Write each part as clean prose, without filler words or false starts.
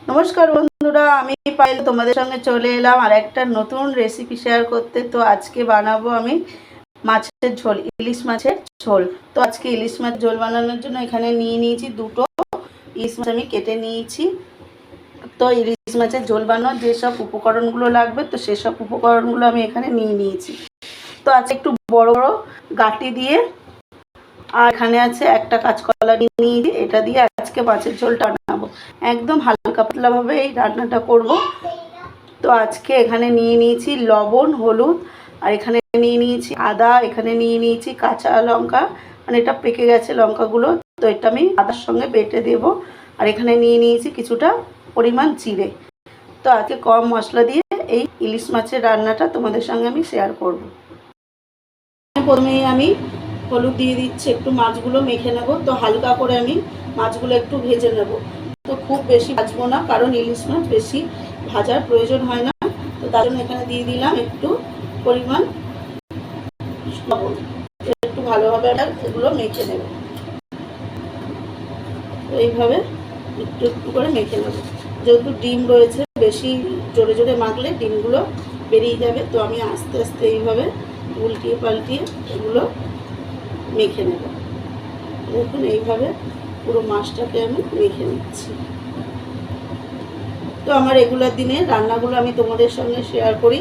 নমস্কার বন্ধুরা, আমি পায়েল তোমাদের সঙ্গে চলে এলাম আর একটা নতুন রেসিপি শেয়ার করতে। তো আজকে বানাবো আমি মাছের ঝোল, ইলিশ মাছের ঝোল। তো আজকে ইলিশ মাছ ঝোল বানানোর জন্য এখানে নিয়ে নিয়েছি দুটো ইলিশ মাছ, আমি কেটে নিয়েছি। তো ইলিশ মাছের ঝোল বানানোর যেসব উপকরণগুলো লাগবে, তো সেসব উপকরণগুলো আমি এখানে নিয়ে নিয়েছি। তো আজকে একটু বড় বড় গাঁটি দিয়ে, আর এখানে আছে একটা কাঁচকলা নিয়ে, এটা দিয়ে আজকে মাছের ঝোলটা বানাবো। একদম হালকা পাতলা ভাবে এই রান্নাটা করব। তো আজকে এখানে নিয়ে নিয়েছি লবণ, হলুদ, আর এখানে নিয়ে নিয়েছি আদা, এখানে নিয়ে নিয়েছি কাঁচা লঙ্কা, মানে এটা পেকে গেছে লঙ্কাগুলো, তো এটা আমি আদার সঙ্গে বেটে দেব। আর এখানে নিয়ে নিয়েছি কিছুটা পরিমাণ জিরে। তো আজকে কম মশলা দিয়ে এই ইলিশ মাছের রান্নাটা তোমাদের সঙ্গে আমি শেয়ার করব। প্রথমেই আমি হলুদ দিয়ে দিচ্ছি, একটু মাছগুলো মেখে নেব। তো হালকা করে আমি মাছগুলো একটু ভেজে নেব। তো খুব বেশি ভাজবো না, কারণ ইলিশ মাছ বেশি ভাজার প্রয়োজন হয় না। তো তার জন্য এখানে দিয়ে দিলাম একটু পরিমাণ লবণ। একটু ভালোভাবে এগুলো মেখে নেব। তো এইভাবে একটু একটু করে মেখে নেব। যেহেতু ডিম রয়েছে, বেশি জোরে জোরে মাখলে ডিমগুলো বেরিয়ে যাবে। তো আমি আস্তে আস্তে এইভাবে উল্টিয়ে পাল্টিয়ে এগুলো মেখে নেব। দেখুন এইভাবে পুরো মাছটাকে আমি মেখে নিচ্ছি। তো আমার রেগুলার দিনে রান্নাগুলো আমি তোমাদের সঙ্গে শেয়ার করি।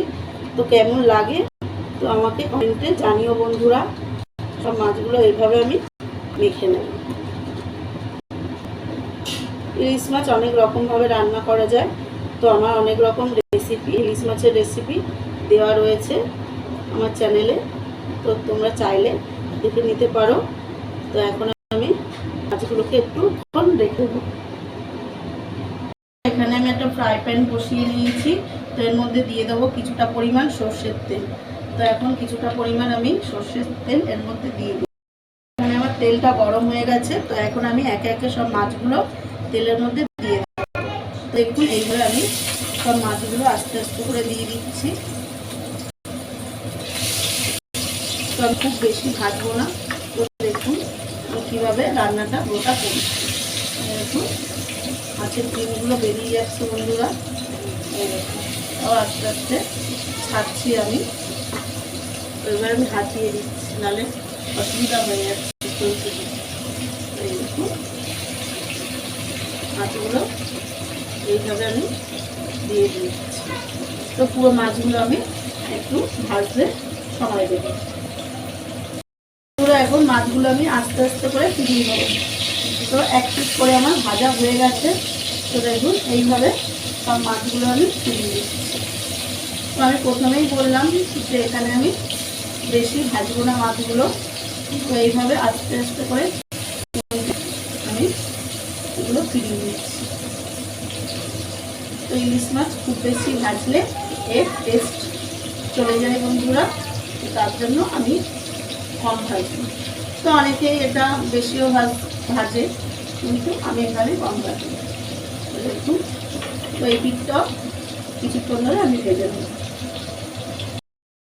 তো কেমন লাগে তো আমাকে কমেন্টে জানিও বন্ধুরা। সব মাছগুলো এইভাবে আমি মেখে নেব। ইলিশ মাছ অনেক রকমভাবে রান্না করা যায়। তো আমার অনেক রকম রেসিপি, ইলিশ মাছের রেসিপি দেওয়া রয়েছে আমার চ্যানেলে। তো তোমরা চাইলে দেখে নিতে পারো। তো এখন আমি মাছগুলোকে একটুক্ষণ রেখে দেবো। এখানে আমি একটা ফ্রাই প্যান বসিয়ে নিয়েছি। তো এর মধ্যে দিয়ে দেবো কিছুটা পরিমাণ সর্ষের তেল। তো এখন কিছুটা পরিমাণ আমি সর্ষের তেল এর মধ্যে দিয়ে দিই। এখানে আমার তেলটা গরম হয়ে গেছে। তো এখন আমি একে একে সব মাছগুলো তেলের মধ্যে দিয়ে দেবো। তো একটু এইভাবে আমি সব মাছগুলো আস্তে আস্তে করে দিয়ে দিচ্ছি। তো আমি খুব বেশি ভাজবো না। তো দেখুন কীভাবে রান্নাটা গোটা করছি। দেখুন মাছের ডিমগুলো বেরিয়ে যাচ্ছে বন্ধুরা। আবার আস্তে আস্তে ছাড়ছি আমি। এবার আমি হাতিয়ে দিচ্ছি, নাহলে অসুবিধা হয়ে যাচ্ছে। এই দেখুন মাছগুলো এইভাবে আমি দিয়ে দিচ্ছি। তো পুরো মাছগুলো আমি একটু ভাজতে সময় দেবো। পুরো এখন মাছগুলো আমি আস্তে আস্তে করে ফিরিয়ে নেবো। তো এক পিস করে আমার ভাজা হয়ে গেছে। তো দেখুন এইভাবে সব মাছগুলো আমি ফিরিয়ে দিচ্ছি। তো আমি প্রথমেই বললাম যে এখানে আমি বেশি ভাজবো না মাছগুলো। তো এইভাবে আস্তে আস্তে করে আমি এগুলো ফিরিয়ে দিচ্ছি। তো ইলিশ মাছ খুব বেশি ভাজলে এর টেস্ট চলে যায় বন্ধুরা। তার জন্য আমি কম ভাজবো। তো অনেকেই এটা বেশিও ভাজে, কিন্তু আমি এখানে কম ভাজি। দেখুন তো এই পিঠটা কিছুক্ষণ ধরে আমি ভেজে নেব।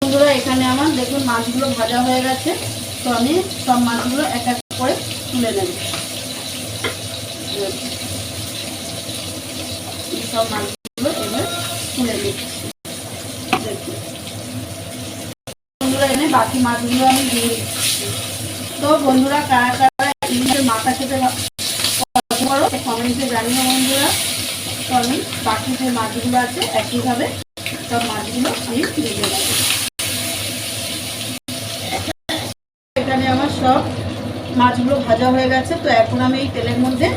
বন্ধুরা এখানে আমার দেখুন মাছগুলো ভাজা হয়ে গেছে। তো আমি সব মাছগুলো এক এক করে তুলে নেব। সব মাছগুলো এবার তুলে নিচ্ছি। দেখুন বন্ধুরা এখানে বাকি মাছগুলো আমি দিয়ে দিচ্ছি। তো বন্ধুরা কারা কারা ইলিশের মাথা খেতে পছন্দ করো কমেন্টে জানিও বন্ধুরা। তো আমি বাকি যে মাছগুলো আছে একইভাবে সব মাছগুলো আমি ভেজে নেব। এখানে আমার সব মাছগুলো ভাজা হয়ে গেছে। তো এখন আমি এই তেলের মধ্যে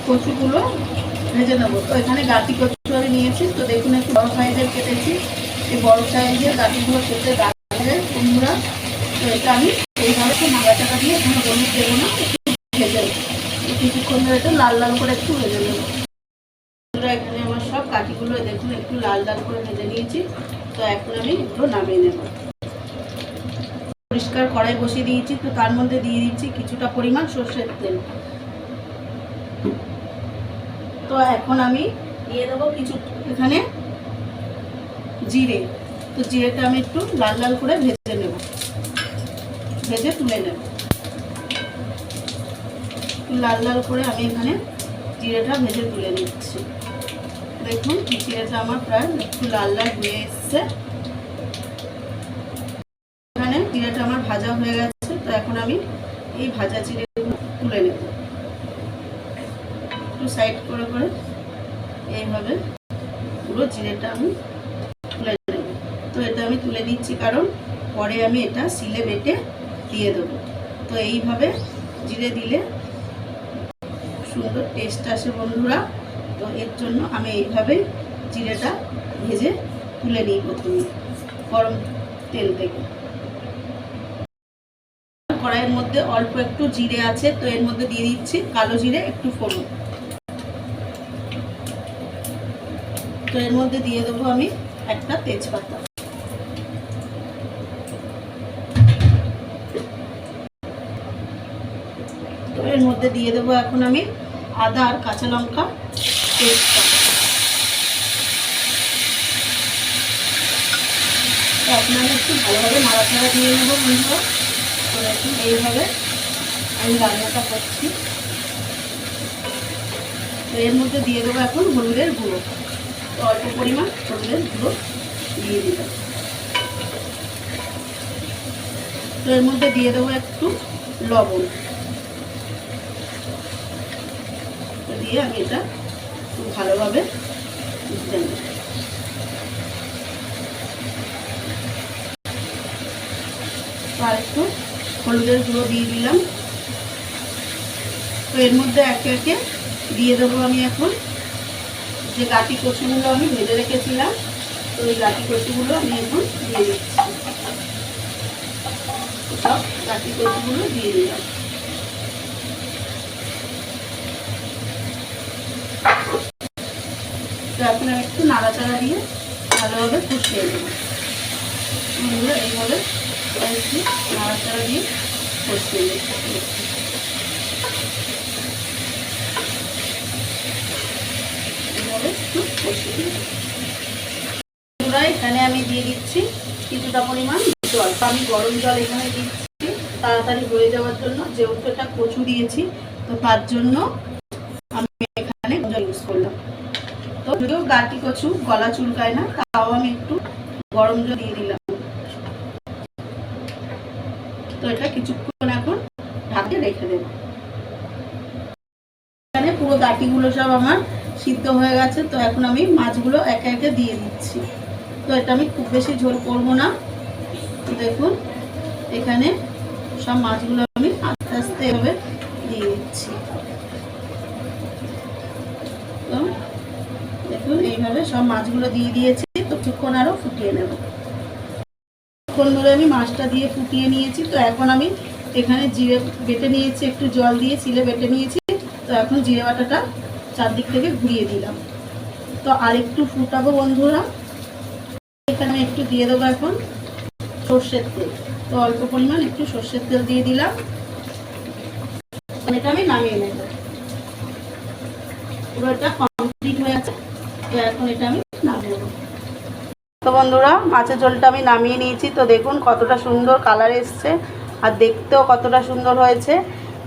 কচুগুলো ভেজে নেব। তো এখানে গাঁটি কচু আমি নিয়েছি। তো দেখুন একটু বড় সাইজের কেটেছি। এই বড় সাইজের গাঁটিগুলো খেতে দারুণ বন্ধুরা। তো এটা আমি এইভাবে একটু নাড়াচাড়া দিয়ে এখানে হলুদ দেবো না, ভেজে নেব। কিছুক্ষণ ধরে একটু লাল লাল করে একটু ভেজে নেব। এখানে আমার সব কাঠিগুলো দেখুন একটু লাল লাল করে ভেজে নিয়েছি। তো এখন আমি এগুলো নামিয়ে নেব। পরিষ্কার কড়াই বসিয়ে দিয়েছি। তো তার মধ্যে দিয়ে দিচ্ছি কিছুটা পরিমাণ সর্ষের তেল। তো এখন আমি দিয়ে দেবো কিছু এখানে জিরে। তো জিরেটা আমি একটু লাল লাল করে ভেজে নেব, ভেজে তুলে নেব। লাল লাল করে আমি এখানে জিরেটা ভেজে তুলে নিচ্ছি। দেখুন জিরেটা আমার প্রায় একটু লাল লাল হয়ে এসছে। এখানে জিরেটা আমার ভাজা হয়ে গেছে। তো এখন আমি এই ভাজা জিরেগুলো তুলে নেব, একটু সাইড করে করে এইভাবে পুরো জিরেটা আমি তুলে নেব। তো এটা আমি তুলে নিচ্ছি কারণ পরে আমি এটা শিলে বেটে দিয়ে দেবো। তো এইভাবে জিরে দিলে সুন্দর টেস্ট আসে বন্ধুরা। তো এর জন্য আমি এইভাবেই জিরেটা ভেজে তুলে নিই প্রথমে গরম তেল থেকে। কড়াইয়ের মধ্যে অল্প একটু জিরে আছে, তো এর মধ্যে দিয়ে দিচ্ছি কালো জিরে একটু ফোড়ন। তো এর মধ্যে দিয়ে দেবো আমি একটা তেজপাতা। তো এর মধ্যে দিয়ে দেবো এখন আমি আদা আর কাঁচা লঙ্কা পেস্টটা। তো আপনারা একটু ভালোভাবে নাড়াচাড়া দিয়ে নেবো বন্ধুরা। তো দেখুন এইভাবে আমি রান্নাটা করছি। তো এর মধ্যে দিয়ে দেবো এখন হলুদের গুঁড়ো। তো অল্প পরিমাণ হলুদের গুঁড়ো দিয়ে দিলাম। তো এর মধ্যে দিয়ে দেবো একটু লবণ। তো দিয়ে আমি এটা খুব ভালোভাবে ভেজে নেব। তো আর একটু হলুদের গুঁড়ো দিয়ে দিলাম। তো এর মধ্যে একে একে দিয়ে দেবো আমি এখন যে গাটি কচুগুলো আমি ভেজে রেখেছিলাম। তো ওই গাটি কচুগুলো আমি এখন দিয়ে দিচ্ছি। সব গাটি কচুগুলো দিয়ে দিলাম। তো এখন আমি একটু নাড়াচাড়া দিয়ে ভালোভাবে কষিয়ে দেবো। এইভাবে একটু নাড়াচাড়া দিয়ে কষিয়ে দেবো। একটু কষিয়ে দেবো। এখানে আমি দিয়ে দিচ্ছি কিছুটা পরিমাণ জল। তো আমি গরম জল এখানে দিচ্ছি তাড়াতাড়ি হয়ে যাওয়ার জন্য, যেহেতু এটা কচু দিয়েছি তো তার জন্য আমি এখানে জল ইউজ করলাম। তো যদিও গাটি কচু গলা চুলকায় না, তাও আমি একটু গরম জল দিয়ে দিলাম। তো এটা কিছুক্ষণ এখন ঢাকে রেখে দেব। এখানে পুরো গাটিগুলো সব আমার সিদ্ধ হয়ে গেছে। তো এখন আমি মাছগুলো একে একে দিয়ে দিচ্ছি। তো এটা আমি খুব বেশি ঝোল করবো না। দেখুন এখানে সব মাছগুলো আমি আস্তে আস্তে এভাবে দিয়ে দিচ্ছি। তো দেখুন এইভাবে সব মাছগুলো দিয়ে দিয়েছি। তো কিছুক্ষণ আরও ফুটিয়ে নেব। কিছুক্ষণ ধরে আমি মাছটা দিয়ে ফুটিয়ে নিয়েছি। তো এখন আমি এখানে জিরে বেটে নিয়েছি, একটু জল দিয়ে চিলে বেটে নিয়েছি। তো এখন জিরে বাটাটা চারদিক থেকে ঘুরিয়ে দিলাম। তো আর একটু ফুটাবো বন্ধুরা। এখানে একটু দিয়ে দেবো এখন সর্ষের তেল। তো অল্প পরিমাণ একটু সর্ষের তেল দিয়ে দিলাম। এটা আমি নামিয়ে নেব। পুরো এটা কমপ্লিট হয়ে আছে। তো এখন এটা আমি নামিয়ে নেব। তো বন্ধুরা মাছের ঝোলটা আমি নামিয়ে নিয়েছি। তো দেখুন কতটা সুন্দর কালার এসছে আর দেখতেও কতটা সুন্দর হয়েছে।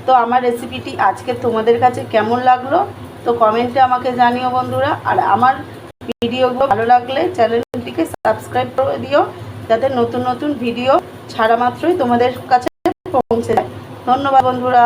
তো আমার রেসিপিটি আজকে তোমাদের কাছে কেমন লাগলো তো কমেন্টে আমাকে জানিও বন্ধুরা। আর আমার ভিডিওগুলো ভালো লাগলে চ্যানেলটিকে সাবস্ক্রাইব করে দিও, যাতে নতুন নতুন ভিডিও ছাড়া মাত্রই তোমাদের কাছে পৌঁছে যায়। ধন্যবাদ বন্ধুরা।